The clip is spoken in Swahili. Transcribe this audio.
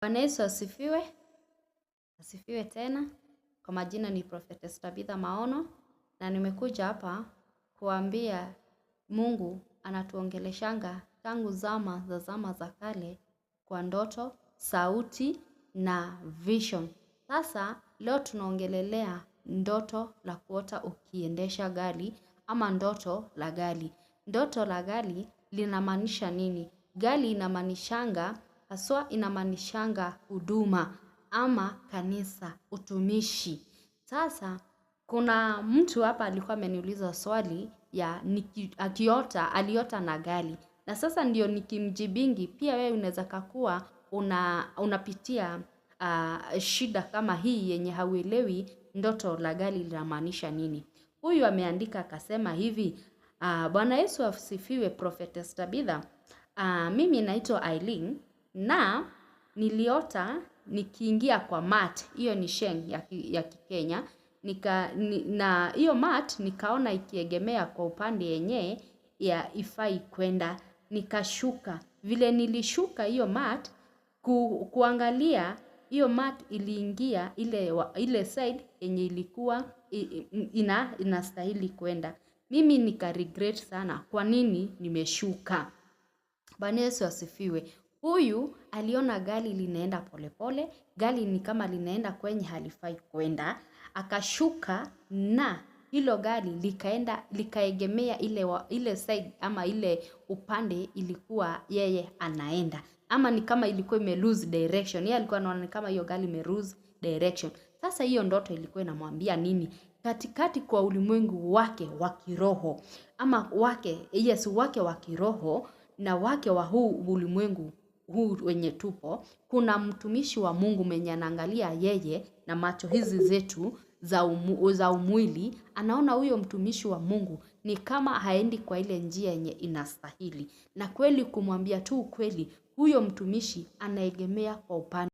Bwana Yesu asifiwe. Asifiwe tena. Kwa majina ni Prophetess Tabitha Maono na nimekuja hapa kuambia Mungu anatuongeleshanga tangu zama za kale kwa ndoto, sauti na vision. Sasa leo tunaongelelea ndoto la kuota ukiendesha gari ama ndoto la gari. Ndoto la gari linamaanisha nini? Gari inamaanishanga haswa inamaanishanga huduma ama kanisa, utumishi. Sasa kuna mtu hapa alikuwa ameniuliza swali ya aliota na gari. Na sasa ndio nikimjibingi pia wewe unaweza kuwa unapitia shida kama hii yenye hauelewi ndoto la gari linamaanisha nini. Huyu ameandika akasema hivi, Bwana Yesu asifiwe Prophetess Tabitha. Mimi naitwa Aileen na niliota nikiingia kwa mat, hiyo ni sheng ya Kikenya, na hiyo mat nikaona ikiegemea kwa upande yenye ya ifai kwenda, nikashuka. Vile nilishuka hiyo mat kuangalia hiyo mat iliingia ile side yenye ilikuwa inastahili kwenda. Mimi nika regret sana kwa nini nimeshuka. Bwana Yesu asifiwe. Huyu aliona gari linaenda polepole, gari ni kama linaenda kwenye halifai kwenda, akashuka na hilo gari likaegemea ile side ama ile upande ilikuwa yeye anaenda. Ama ni kama ilikuwa ime lose direction. Yeye alikuwa anaona kama hiyo gari ime lose direction. Sasa hiyo ndoto ilikuwa inamwambia nini? Katikati kwa ulimwengu wake wa kiroho ama wake wa kiroho na wake wa huu ulimwengu huu wenye tupo, kuna mtumishi wa Mungu mwenye anaangalia yeye na macho hizi zetu za umwili, anaona huyo mtumishi wa Mungu ni kama haendi kwa ile njia yenye inastahili. Na kweli kumwambia tu kweli, huyo mtumishi anaegemea kwa upande